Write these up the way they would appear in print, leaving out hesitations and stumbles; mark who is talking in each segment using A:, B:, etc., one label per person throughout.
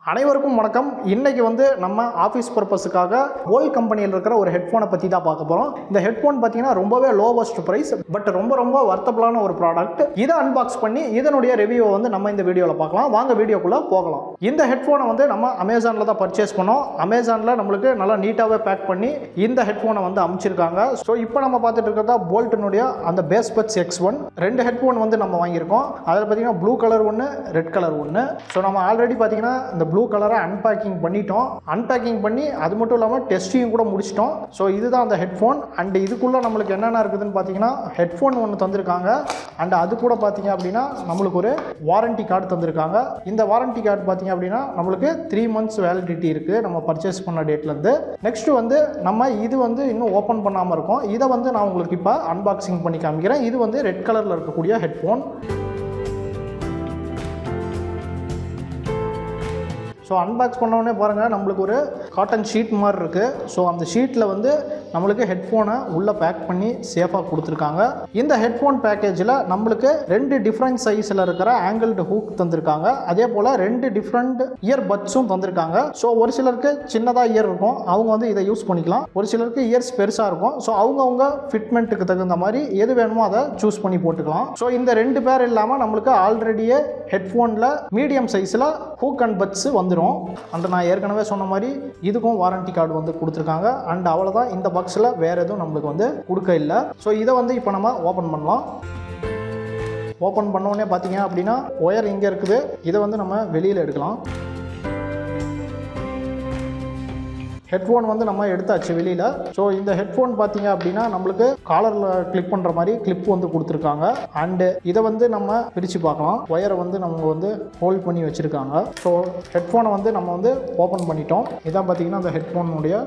A: அனைவருக்கும் வணக்கம். இன்னைக்கு வந்து நம்ம ஆஃபீஸ் பர்பஸுக்காக ஓல் கம்பெனியில் இருக்கிற ஒரு ஹெட்ஃபோனை பற்றி தான் பார்க்க போகிறோம். இந்த ஹெட்ஃபோன் பார்த்தீங்கன்னா ரொம்பவே லோவஸ்ட் ப்ரைஸ், பட் ரொம்ப வர்த்தபிளான ஒரு ப்ராடக்ட். இதை அன்பாக்ஸ் பண்ணி இதனுடைய ரிவ்யூவை வந்து நம்ம இந்த வீடியோவில் பார்க்கலாம். வாங்க வீடியோக்குள்ளே போகலாம். இந்த ஹெட்ஃபோனை வந்து நம்ம அமேசானில் தான் பர்ச்சேஸ் பண்ணோம். அமேசானில் நம்மளுக்கு நல்லா நீட்டாகவே பேக் பண்ணி இந்த ஹெட்ஃபோனை வந்து அமைச்சிருக்காங்க. ஸோ இப்போ நம்ம பார்த்துட்டு இருக்கிறதா போல்ட்டினுடைய அந்த பேஸ் பட்ஸ் X1 ரெண்டு ஹெட்ஃபோன் வந்து நம்ம வாங்கியிருக்கோம். அதில் பார்த்தீங்கன்னா ப்ளூ கலர் ஒன்று, ரெட் கலர் ஒன்று. ஸோ நம்ம ஆல்ரெடி பார்த்தீங்கன்னா இந்த ப்ளூ கலரை அன்பேக்கிங் பண்ணிட்டோம். அன்பேக்கிங் பண்ணி அது மட்டும் இல்லாமல் டெஸ்டிங் கூட முடிச்சிட்டோம். ஸோ இதுதான் அந்த ஹெட்ஃபோன். அண்ட் இதுக்குள்ளே நம்மளுக்கு என்னென்ன இருக்குதுன்னு பார்த்தீங்கன்னா ஹெட்ஃபோன் ஒன்று தந்திருக்காங்க. அண்ட் அது கூட பார்த்தீங்க அப்படின்னா நம்மளுக்கு ஒரு வாரண்டி கார்டு தந்திருக்காங்க. இந்த வாரண்டி கார்டு பார்த்தீங்க அப்படின்னா நம்மளுக்கு 3 months வேலிடிட்டி இருக்குது நம்ம பர்ச்சேஸ் பண்ண டேட்லேருந்து. நெக்ஸ்ட் வந்து நம்ம இது வந்து இன்னும் ஓப்பன் பண்ணாமல் இருக்கோம். இதை வந்து நான் உங்களுக்கு இப்போ அன்பாக்சிங் பண்ணி காமிக்கிறேன். இது வந்து ரெட் கலரில் இருக்கக்கூடிய ஹெட்ஃபோன். ஸோ அன்பாக்ஸ் பண்ணோடனே பாருங்கள், நம்மளுக்கு ஒரு காட்டன் ஷீட் மாதிரி இருக்குது. ஸோ அந்த ஷீட்டில் வந்து நம்மளுக்கு ஹெட்ஃபோனை உள்ளே பேக் பண்ணி சேஃபாக கொடுத்துருக்காங்க. இந்த ஹெட்ஃபோன் பேக்கேஜில் நம்மளுக்கு 2 டிஃப்ரெண்ட் சைஸில் இருக்கிற ஆங்கிள்டு ஹூக் தந்திருக்காங்க. அதே போல் 2 டிஃப்ரெண்ட் இயர் பட்ஸும் தந்திருக்காங்க. ஸோ ஒரு சிலருக்கு சின்னதாக இயர் இருக்கும், அவங்க வந்து இதை யூஸ் பண்ணிக்கலாம். ஒரு சிலருக்கு இயர்ஸ் பெருசாக இருக்கும். ஸோ அவங்கவுங்க ஃபிட்மெண்ட்டுக்கு தகுந்த மாதிரி எது வேணுமோ அதை சூஸ் பண்ணி போட்டுக்கலாம். ஸோ இந்த 2 பேர் இல்லாமல் நம்மளுக்கு ஆல்ரெடியே ஹெட்ஃபோனில் மீடியம் சைஸில் ஹூக் அண்ட் பட்ஸ் வந்துடும். அண்ட் நான் ஏற்கனவே சொன்ன மாதிரி இதுக்கும் வாரண்டி கார்டு வந்து கொடுத்துருக்காங்க. அண்ட் அவ்வளோதான், இந்த பாக்ஸில் வேறு எதுவும் நம்மளுக்கு வந்து கொடுக்க இல்லை. ஸோ இதை வந்து இப்போ நம்ம ஓப்பன் பண்ணலாம். ஓப்பன் பண்ணோடனே பார்த்தீங்க அப்படின்னா ஒயர் இங்கே இருக்குது. இதை வந்து நம்ம வெளியில் எடுக்கலாம். ஹெட்ஃபோன் வந்து நம்ம எடுத்தாச்சு வெளியில். ஸோ இந்த ஹெட்ஃபோன் பார்த்தீங்க அப்படின்னா நம்மளுக்கு காலரில் கிளிப் பண்ணுற மாதிரி கிளிப் வந்து கொடுத்துருக்காங்க. அண்டு இதை வந்து நம்ம பிரித்து பார்க்கலாம். ஒயரை வந்து நம்ம வந்து ஹோல்ட் பண்ணி வச்சுருக்காங்க. ஸோ ஹெட்ஃபோனை வந்து நம்ம வந்து ஓப்பன் பண்ணிட்டோம். இதான் பார்த்தீங்கன்னா அந்த ஹெட்ஃபோனுடைய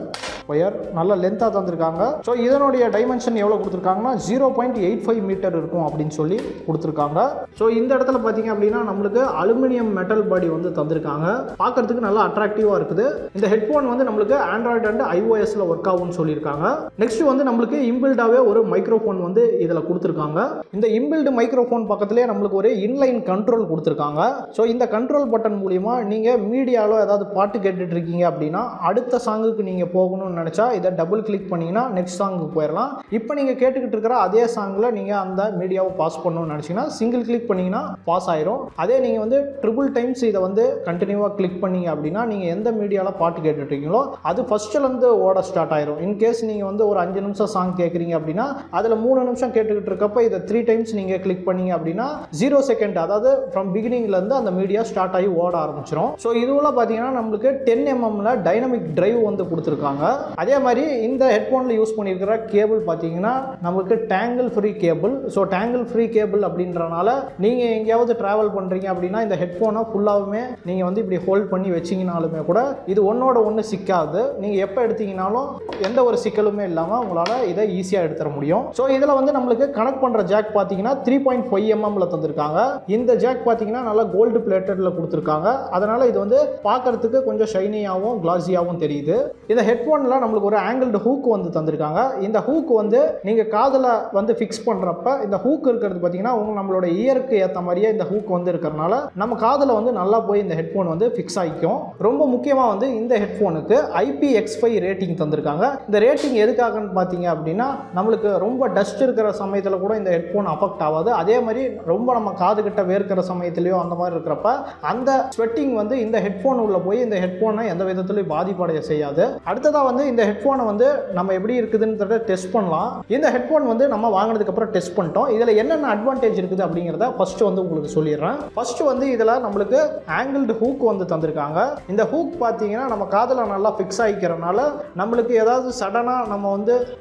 A: ஒயர் நல்ல லென்த்தாக தந்திருக்காங்க. ஸோ இதனுடைய டைமென்ஷன் எவ்வளோ கொடுத்துருக்காங்கன்னா 0.85 மீட்டர் இருக்கும் அப்படின்னு சொல்லி கொடுத்துருக்காங்க. ஸோ இந்த இடத்துல பார்த்தீங்க அப்படின்னா நம்மளுக்கு அலுமினியம் மெட்டல் பாடி வந்து தந்திருக்காங்க. பார்க்கறதுக்கு நல்லா அட்ராக்டிவாக இருக்குது. இந்த ஹெட்ஃபோன் வந்து நம்மளுக்கு ஆண்ட்ராய்டு அண்ட் iOSல ஒர்க் ஆகும்னு சொல்லியிருக்காங்க. நெக்ஸ்ட் வந்து நம்மளுக்கு இன்பில்டாகவே ஒரு மைக்ரோஃபோன் வந்து இதில் கொடுத்துருக்காங்க. இந்த இன்பில்டு மைக்ரோஃபோன் பக்கத்துலேயே நம்மளுக்கு ஒரு இன்லைன் கண்ட்ரோல் கொடுத்துருக்காங்க. ஸோ இந்த கண்ட்ரோல் பட்டன் மூலிமா நீங்கள் மீடியாவில் ஏதாவது பாட்டு கேட்டுட்டு இருக்கீங்க அப்படின்னா அடுத்த சாங்குக்கு நீங்கள் போகணும்னு நினச்சா இதை டபுள் கிளிக் பண்ணிங்கன்னா நெக்ஸ்ட் சாங்குக்கு போயிடலாம். இப்போ நீங்கள் கேட்டுக்கிட்டு இருக்கிற அதே சாங்கில் நீங்கள் அந்த மீடியாவை பாஸ் பண்ணணும்னு நினச்சிங்கன்னா சிங்கிள் கிளிக் பண்ணிங்கன்னா பாஸ் ஆயிரும். அதே நீங்கள் வந்து ட்ரிபிள் டைம்ஸ் இதை வந்து கண்டினியூவாக கிளிக் பண்ணீங்க அப்படின்னா நீங்கள் எந்த மீடியாவில் பாட்டு கேட்டுட்ருக்கீங்களோ அது ஃபஸ்ட்டிலேருந்து ஓட ஸ்டார்ட் ஆயிரும். இன்கேஸ் நீங்கள் வந்து ஒரு 5 நிமிஷம் சாங் கேட்குறீங்க அப்படின்னா அதில் 3 நிமிஷம் கேட்டுக்கிட்டு இருக்கப்போ இதை 3 டைம்ஸ் நீங்கள் கிளிக் பண்ணீங்க அப்படின்னா 0 செகண்ட், அதாவது ஃப்ரம் பிகினிங்லேருந்து அந்த மீடியா ஸ்டார்ட் ஆகி ஓட ஆரம்பிச்சிடும். ஸோ இதுவில் பார்த்தீங்கன்னா நம்மளுக்கு 10 mm டைனமிக் டிரைவ் வந்து கொடுத்துருக்காங்க. அதே மாதிரி இந்த ஹெட்ஃபோனில் யூஸ் பண்ணியிருக்கிற கேபிள் பார்த்தீங்கன்னா நம்மளுக்கு tangle free cable. So tangle free cable அப்படின்றனால நீங்கள் எங்கேயாவது ட்ராவல் பண்ணுறீங்க அப்படின்னா இந்த ஹெட்ஃபோனை ஃபுல்லாகவுமே நீங்கள் வந்து இப்படி ஹோல்ட் பண்ணி வச்சிங்கனாலுமே கூட இது ஒன்றோட ஒன்று சிக்காது. நீங்கள் எப்போ எடுத்தீங்கனாலும் எந்த ஒரு சிக்கலுமே இல்லாமல் உங்களால் இதை ஈஸியாக எடுத்துட முடியும். ஸோ இதில் வந்து நம்மளுக்கு கனெக்ட் பண்ணுற ஜாக் பார்த்தீங்கன்னா 3.5 mm தந்திருக்காங்க. இந்த ஜாக் பார்த்தீங்கன்னா நல்லா கோல்டு பிளேட்டடில் கொடுத்துருக்காங்க. அதனால் இது வந்து பார்க்கறதுக்கு கொஞ்சம் ஷைனியாகவும் கிளாஸியாகவும் தெரியுது. இந்த ஹெட்ஃபோனில் நம்மளுக்கு ஒரு ஆங்கிள்டு ஹூக் வந்து தந்திருக்காங்க. இந்த ஹூக் வந்து நீங்கள் காதில் வந்து ஃபிக்ஸ் பண்ணுறப்ப இந்த ஹூக் இருக்கிறது பார்த்தீங்கன்னா நம்மளோட இயருக்கு ஏற்ற மாதிரியே இந்த ஹூக் வந்து இருக்கிறனால நம்ம காதில் வந்து நல்லா போய் இந்த ஹெட்ஃபோன் வந்து ஃபிக்ஸ் ஆகிக்கும். ரொம்ப முக்கியமாக வந்து இந்த ஹெட்ஃபோனுக்கு IPX5 ரேட்டிங் தந்திருக்காங்க. இந்த ரேட்டிங் எதுக்காகன்னு பார்த்தீங்க அப்படின்னா நம்மளுக்கு ரொம்ப டஸ்ட் இருக்கிற சமயத்தில் கூட இந்த ஹெட்ஃபோன் அஃபெக்ட் ஆகாது. அதே மாதிரி ரொம்ப நம்ம காது கிட்ட வேர்க்கிற சமயத்துலையோ அந்த மாதிரி இருக்கிறப்ப அந்த ஸ்வெட்டிங் வந்து இந்த ஹெட்ஃபோன் உள்ள போய் இந்த ஹெட்ஃபோனை எந்த விதத்துலையும் பாதிப்படைய செய்யாது. அடுத்ததாக வந்து இந்த ஹெட்ஃபோனை வந்து நம்ம எப்படி இருக்குதுன்னு டெஸ்ட் பண்ணலாம். இந்த ஹெட்ஃபோன் வந்து நம்ம வாங்கினதுக்கு அப்புறம் டெஸ்ட் பண்ணிட்டோம். இதில் என்னென்ன அட்வான்டேஜ் இருக்குது அப்படிங்கிறத ஃபர்ஸ்ட் வந்து உங்களுக்கு சொல்லிடுறேன். ஃபர்ஸ்ட் வந்து இதில் நம்மளுக்கு ஆங்கிள்டு ஹூக் வந்து தந்திருக்காங்க. இந்த ஹூக் பார்த்தீங்கன்னா நம்ம காதில் நல்லா ஃபிக்ஸ் ஆகிக்கிறனால நம்மளுக்கு ஏதாவது சடனாக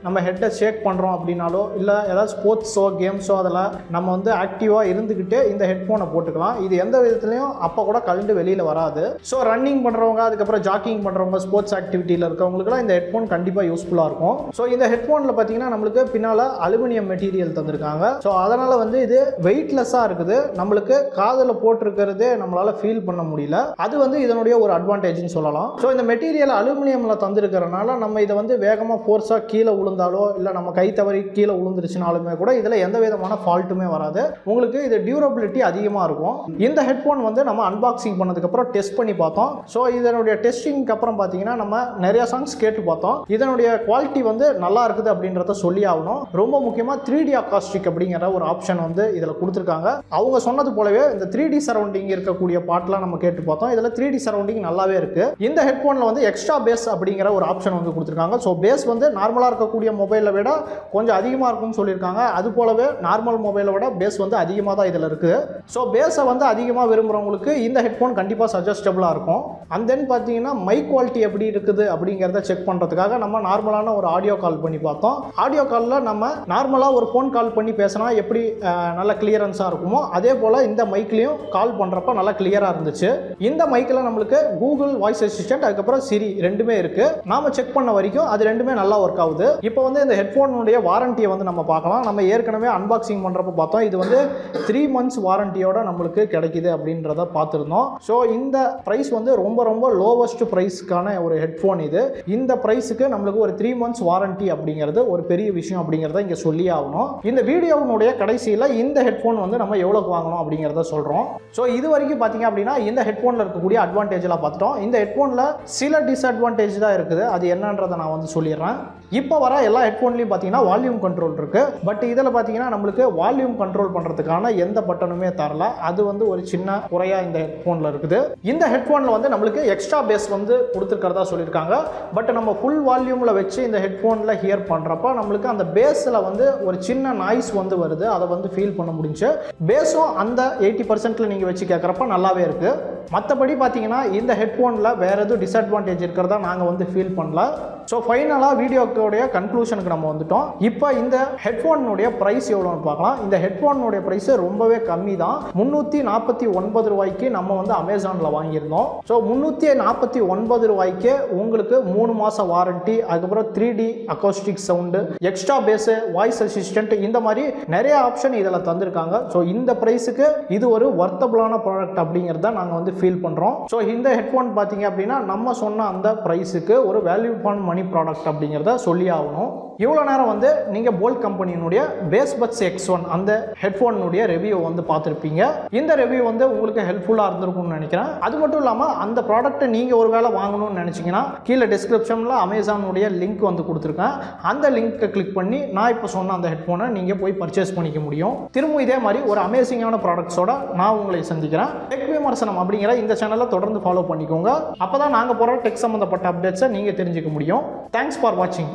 A: நம்ம ஹெட்டை ஷேக் பண்ணுறோம் அப்படின்னாலோ இல்லை ஏதாவது ஸ்போர்ட்ஸோ கேம்ஸோ அதில் நம்ம வந்து ஆக்டிவாக இருந்துக்கிட்டே இந்த ஹெட்ஃபோனை போட்டுக்கலாம். இது எந்த விதத்துலையும் அப்போ கூட கழண்டு வெளியில் வராது. ஸோ ரன்னிங் பண்ணுறவங்க, அதுக்கப்புறம் ஜாக்கிங் பண்ணுறவங்க, ஸ்போர்ட்ஸ் ஆக்டிவிட்டியில் இருக்கவங்களுக்குலாம் இந்த இந்த ஹெட்ஃபோன் கண்டிப்பாக யூஸ்ஃபுல்லாக இருக்கும். ஸோ இந்த ஹெட்ஃபோனில் பார்த்தீங்கன்னா நம்மளுக்கு பின்னால் அலுமினியம் மெட்டீரியல் தந்திருக்காங்க. ஸோ அதனால் வந்து இது வெயிட்லெஸ்ஸாக இருக்குது. நம்மளுக்கு காதில் போட்டிருக்கிறதே நம்மளால் ஃபீல் பண்ண முடியல. அது வந்து இதனுடைய ஒரு அட்வான்டேஜ்னு சொல்லலாம். ஸோ இந்த மெட்டீரியல் அலுமினியமில் தந்திருக்கிறனால நம்ம இதை வந்து வேகமாக ஃபோர்ஸாக கீழே விழுந்தாலோ இல்லை நம்ம கை தவறி கீழே விழுந்துருச்சுனாலுமே கூட இதில் எந்த விதமான ஃபால்ட்டுமே வராது. உங்களுக்கு இது டியூரபிலிட்டி அதிகமாக இருக்கும். இந்த ஹெட்ஃபோன் வந்து நம்ம அன்பாக்சிங் பண்ணதுக்கப்புறம் டெஸ்ட் பண்ணி பார்த்தோம். ஸோ இதனுடைய டெஸ்டிங்க்கு அப்புறம் பார்த்தீங்கன்னா நம்ம நிறைய சாங்ஸ் கேட்டு பார்த்தோம். இதனுடைய குவாலிட்டி வந்து நல்லா இருக்குது அப்படின்றத சொல்லி ஆகணும். ரொம்ப முக்கியமாக 3D அக்காஸ்டிக் அப்படிங்கிற ஒரு ஆப்ஷன் வந்து இதில் கொடுத்துருக்காங்க. அவங்க சொன்னது போலவே இந்த 3D சரௌண்டிங் இருக்கக்கூடிய பாட்டெலாம் நம்ம கேட்டு பார்த்தோம். இதில் 3D சரௌண்டிங் நல்லாவே இருக்குது. இந்த ஹெட்ஃபோனில் வந்து எக்ஸ்ட்ரா பேஸ் அப்படிங்கிற ஒரு ஆப்ஷன் வந்து கொடுத்துருக்காங்க. ஸோ பேஸ் வந்து நார்மலாக இருக்கக்கூடிய மொபைலை விட கொஞ்சம் அதிகமாக இருக்கும்னு சொல்லியிருக்காங்க. அது போலவே நார்மல் மொபைலை விட பேஸ் வந்து அதிகமாக தான் இதில் இருக்குது. ஸோ பேஸை வந்து அதிகமாக விரும்புகிறவங்களுக்கு இந்த ஹெட்ஃபோன் கண்டிப்பாக சஜஸ்டபுளாக இருக்கும். அண்ட் தென் பார்த்தீங்கன்னா மைக் குவாலிட்டி எப்படி இருக்குது அப்படிங்கிறத செக் பண்ணுறதுக்காக நம்ம நார்மலான ஒரு ஆடியோ கால் பண்ணி பார்த்தோம். ஆடியோ காலில் நம்ம நார்மலாக ஒரு ஃபோன் கால் பண்ணி பேசினா எப்படி நல்ல கிளியரன்ஸாக இருக்குமோ அதே போல் இந்த மைக்லேயும் கால் பண்ணுறப்ப நல்லா கிளியராக இருந்துச்சு. இந்த மைக்கில் நம்மளுக்கு கூகுள் வாய்ஸ் அசிஸ்டன்ட் அதுக்கப்புறம் சிரி ரெண்டுமே இருக்குது. நாம் செக் பண்ண வரைக்கும் அது ரெண்டுமே நல்லா ஒர்க் ஆகுது. இப்போ வந்து இந்த ஹெட்ஃபோனுடைய வாரண்டியை வந்து நம்ம பார்க்கலாம். நம்ம ஏற்கனவே அன்பாக்சிங் பண்ணுறப்ப பார்த்தோம். இது வந்து 3 months வாரண்டியோட நம்மளுக்கு கிடைக்குது அப்படின்றத பார்த்துருந்தோம். ஸோ இந்த ப்ரைஸ் வந்து ரொம்ப ரொம்ப லோவஸ்ட் ப்ரைஸ்க்கான ஒரு ஹெட்ஃபோன் இது. இந்த ப்ரைஸுக்கு நம்மளுக்கு ஒரு 3 months வாரண்டி அப்படிங்கிறது ஒரு பெரிய விஷயம் அப்படிங்கிறத இங்கே சொல்லி ஆகணும். இந்த வீடியோனுடைய கடைசியில் இந்த ஹெட்ஃபோன் வந்து நம்ம எவ்வளோக்கு வாங்கணும் அப்படிங்கிறத சொல்கிறோம். ஸோ இது வரைக்கும் பார்த்தீங்க அப்படின்னா இந்த ஹெட்ஃபோனில் இருக்கக்கூடிய அட்வான்டேஜெலாம் பார்த்துட்டோம். இந்த ஹெட்ஃபோனில் சில டிஸ்அட்வான்டேஜ் தான் இருக்குது. அது என்னன்றதை நான் வந்து சொல்லிடுறேன். இப்போ வர எல்லா ஹெட்ஃபோன்லையும் பார்த்தீங்கன்னா வால்யூம் கண்ட்ரோல் இருக்குது. பட் இதில் பார்த்தீங்கன்னா நம்மளுக்கு வால்யூம் கண்ட்ரோல் பண்ணுறதுக்கான எந்த பட்டனுமே தரல. அது வந்து ஒரு சின்ன குறையாக இந்த ஹெட்ஃபோனில் இருக்குது. இந்த ஹெட்ஃபோனில் வந்து நம்மளுக்கு எக்ஸ்ட்ரா பேஸ் வந்து கொடுத்துருக்கிறதா சொல்லியிருக்காங்க. பட் நம்ம ஃபுல் வால்யூமில் வச்சு இந்த ஹெட்ஃபோனில் ஹியர் பண்ணுறப்ப நம்மளுக்கு அந்த பேஸில் வந்து ஒரு சின்ன நாய்ஸ் வந்து வருது. அதை வந்து ஃபீல் பண்ண முடிஞ்சு. பேஸும் அந்த 80% நீங்கள் வச்சு கேட்குறப்ப நல்லாவே இருக்குது. மற்றபடி பார்த்தீங்கன்னா இந்த ஹெட்ஃபோனில் வேறு எதுவும் டிஸ்அட்வான்டேஜ் இருக்கிறதா நாங்கள் வந்து ஃபீல் பண்ணல. ஸோ ஃபைனலாக வீடியோக்குடைய கன்க்ளூஷனுக்கு நம்ம வந்துட்டோம். இப்போ இந்த ஹெட்ஃபோனுடைய ப்ரைஸ் எவ்வளோன்னு பார்க்கலாம். இந்த ஹெட்ஃபோனுடைய ப்ரைஸ் ரொம்பவே கம்மி தான். 349 ரூபாய்க்கு நம்ம வந்து அமேசானில் வாங்கியிருந்தோம். ஸோ 349 ரூபாய்க்கு உங்களுக்கு 3 மாத வாரண்டி, அதுக்கப்புறம் 3D acoustic sound, extra bass, voice assistant, இந்த மாதிரி நிறைய ஆப்ஷன் இதில் தந்திருக்காங்க. ஸோ இந்த ப்ரைஸுக்கு இது ஒரு வர்த்தபிளான ப்ராடக்ட் அப்படிங்கிறத நாங்கள் வந்து ஃபீல் பண்ணுறோம். ஸோ இந்த ஹெட்ஃபோன் பார்த்தீங்க அப்படின்னா நம்ம சொன்ன அந்த ப்ரைஸுக்கு ஒரு வேல்யூ ஃபார் மணி ப்ராடக்ட் அப்படிங்கிறத சொல்லி ஆகணும். இவ்வளோ நேரம் வந்து நீங்கள் போல்ட் கம்பெனியினுடைய பேஸ் பட்ஸ் X1 அந்த ஹெட்ஃபோனுடைய ரிவ்யூ வந்து பார்த்துருப்பீங்க. இந்த ரிவ்யூ வந்து உங்களுக்கு ஹெல்ப்ஃபுல்லாக இருந்திருக்கும்னு நினைக்கிறேன். அது மட்டும் இல்லாமல் அந்த ப்ராடக்ட்டை நீங்கள் ஒரு வேளை வாங்கணும்னு நினச்சிங்கன்னா கீழே டிஸ்கிரிப்ஷனில் அமேசானுடைய லிங்க் வந்து கொடுத்துருக்கேன். அந்த லிங்க்கை கிளிக் பண்ணி நான் இப்போ சொன்ன அந்த ஹெட்ஃபோனை நீங்கள் போய் பர்ச்சேஸ் பண்ணிக்க முடியும். திரும்ப இதே மாதிரி ஒரு அமேசிங்கான ப்ராடக்ட்ஸோட நான் உங்களை சந்திக்கிறேன். டெக் விமர்சனம் அப்படிங்கிற இந்த சேனலை தொடர்ந்து ஃபாலோ பண்ணிக்கோங்க. அப்போ தான் நாங்கள் போகிற டெக் சம்மந்தப்பட்ட அப்டேட்ஸை நீங்கள் தெரிஞ்சுக்க முடியும். தேங்க்ஸ் ஃபார் வாட்சிங்.